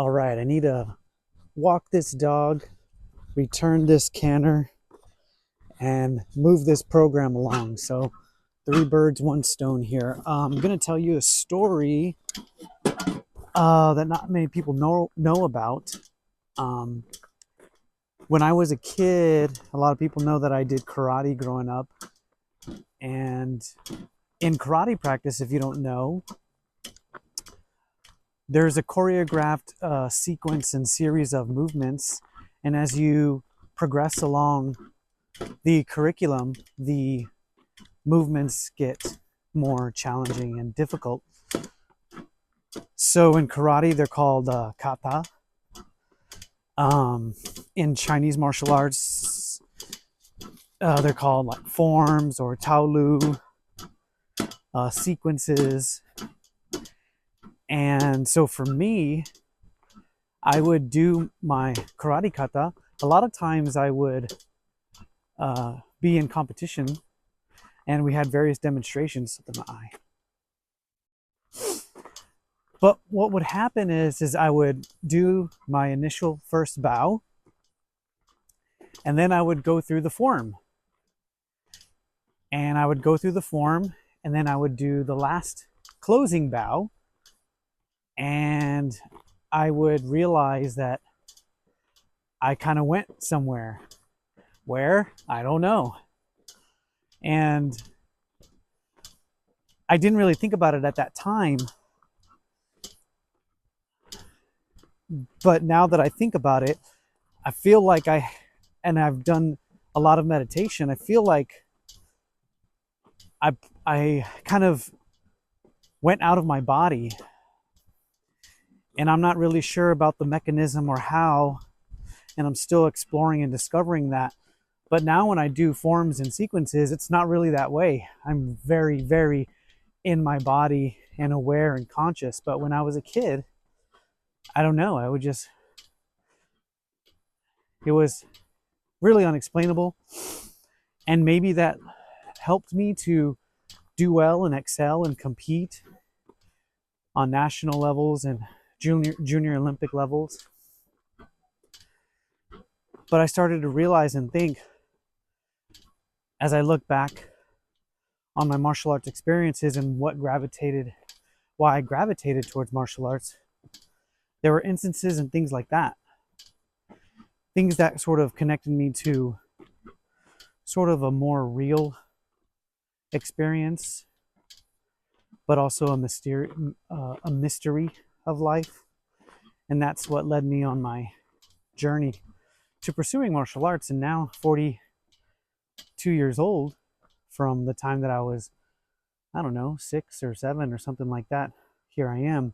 All right, I need to walk this dog, return this canner, and move this program along. So, three birds, one stone here. I'm going to tell you a story that not many people know about. Um, when I was a kid, a lot of people know that I did karate growing up. And in karate practice, if you don't know, there's a choreographed sequence and series of movements. And as you progress along the curriculum, the movements get more challenging and difficult. So in karate, they're called kata. In Chinese martial arts, they're called like forms or taolu, sequences. And so for me, I would do my karate kata. A lot of times I would be in competition, and we had various demonstrations of the eye. But what would happen is I would do my initial first bow, and then I would go through the form. And I would go through the form, and then I would do the last closing bow, and I would realize that I kind of went somewhere. Where? I don't know. And I didn't really think about it at that time. But now that I think about it, I feel like I've done a lot of meditation. I feel like I kind of went out of my body, and I'm not really sure about the mechanism or how, and I'm still exploring and discovering that. But now when I do forms and sequences, it's not really that way. I'm very, very in my body and aware and conscious. But when I was a kid, I don't know. It was really unexplainable. And maybe that helped me to do well and excel and compete on national levels and junior Olympic levels. But I started to realize and think, as I look back on my martial arts experiences and why I gravitated towards martial arts, there were instances and things like that. Things that sort of connected me to sort of a more real experience, but also a mystery of life. And that's what led me on my journey to pursuing martial arts. And now, 42 years old, from the time that I was, I don't know, 6 or 7 or something like that, here I am.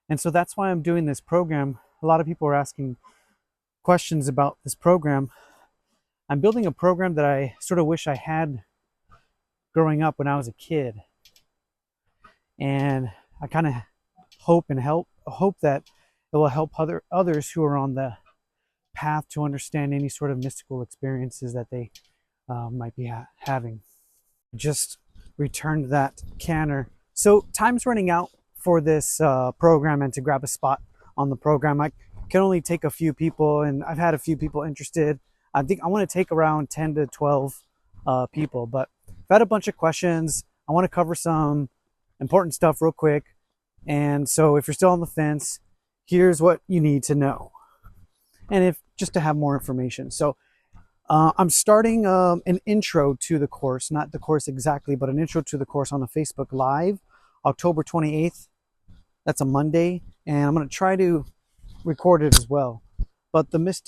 And so that's why I'm doing this program. A lot of people are asking questions about this program. I'm building a program that I sort of wish I had growing up when I was a kid. And I kind of hope that it will help others who are on the path to understand any sort of mystical experiences that they might be having. Just returned that canner. So time's running out for this program, and to grab a spot on the program, I can only take a few people, and I've had a few people interested. I think I want to take around 10 to 12 people, but I've had a bunch of questions. I want to cover some important stuff real quick. And so if you're still on the fence, here's what you need to know. And if just to have more information. So I'm starting an intro to the course, not the course exactly, but an intro to the course on a Facebook Live, October 28th. That's a Monday. And I'm going to try to record it as well. But it's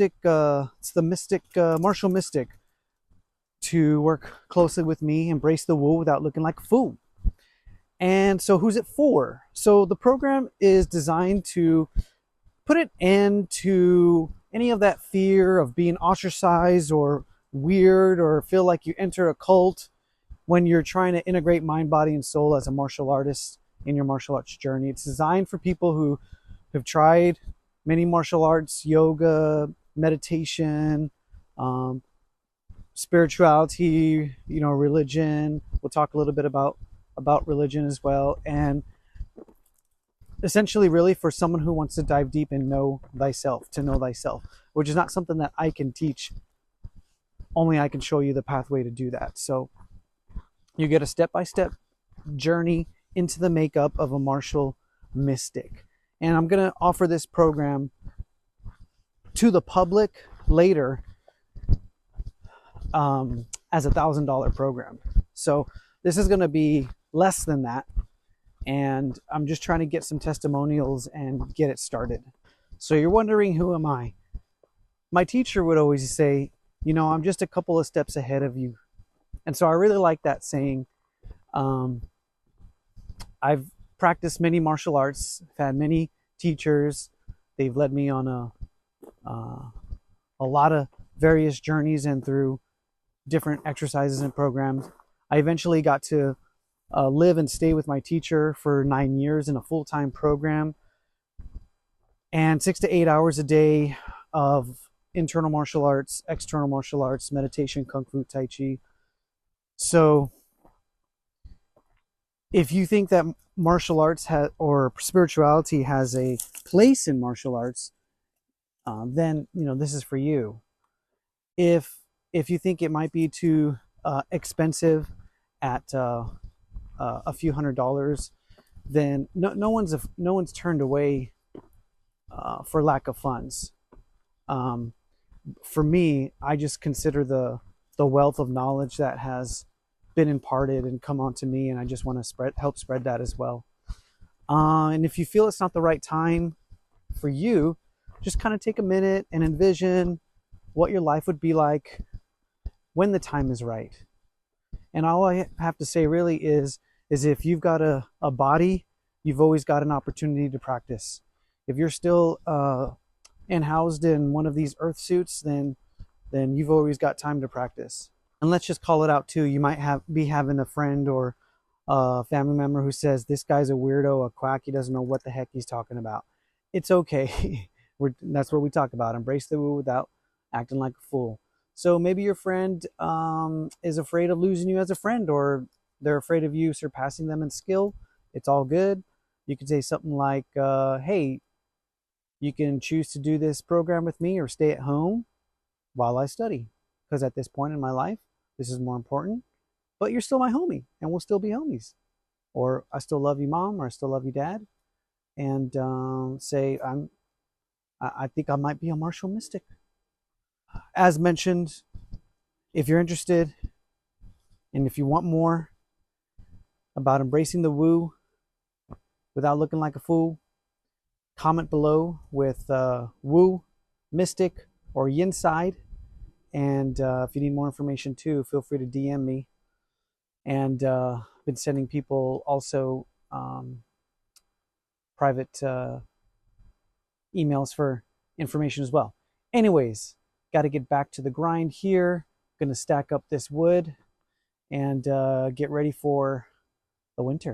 the mystic, martial mystic, to work closely with me, embrace the woo without looking like a fool. And so who's it for? So the program is designed to put an end to any of that fear of being ostracized or weird, or feel like you enter a cult when you're trying to integrate mind, body, and soul as a martial artist in your martial arts journey. It's designed for people who have tried many martial arts, yoga, meditation, spirituality, religion. We'll talk a little bit about religion as well. And essentially really for someone who wants to dive deep and know thyself, to know thyself, which is not something that I can teach. Only I can show you the pathway to do that. So you get a step-by-step journey into the makeup of a martial mystic. And I'm going to offer this program to the public later as $1,000 program. So this is going to be less than that. And I'm just trying to get some testimonials and get it started. So you're wondering, who am I? My teacher would always say, you know, I'm just a couple of steps ahead of you. And so I really like that saying. I've practiced many martial arts, I've had many teachers. They've led me on a lot of various journeys and through different exercises and programs. I eventually got to live and stay with my teacher for 9 years in a full-time program, and 6 to 8 hours a day of internal martial arts, external martial arts, meditation, kung fu, tai chi. So if you think that martial arts or spirituality has a place in martial arts, then this is for you. If you think it might be too expensive at a few $100s, then no one's turned away for lack of funds. For me, I just consider the wealth of knowledge that has been imparted and come onto me, and I just want to help spread that as well. And if you feel it's not the right time for you, just kind of take a minute and envision what your life would be like when the time is right. And all I have to say really is if you've got a body, you've always got an opportunity to practice. If you're still housed in one of these earth suits, then you've always got time to practice. And let's just call it out too. You might be having a friend or a family member who says, this guy's a weirdo, a quack, he doesn't know what the heck he's talking about. It's okay. That's what we talk about. Embrace the woo without acting like a fool. So maybe your friend is afraid of losing you as a friend, or they're afraid of you surpassing them in skill. It's all good. You can say something like, hey, you can choose to do this program with me or stay at home while I study. Because at this point in my life, this is more important. But you're still my homie, and we'll still be homies. Or I still love you, Mom, or I still love you, Dad. And say, I think I might be a martial mystic. As mentioned, if you're interested and if you want more about embracing the woo without looking like a fool, comment below with woo, mystic, or yin side. And if you need more information too, feel free to DM me. And I've been sending people also private emails for information as well. Anyways, got to get back to the grind here. Going to stack up this wood and get ready for the winter.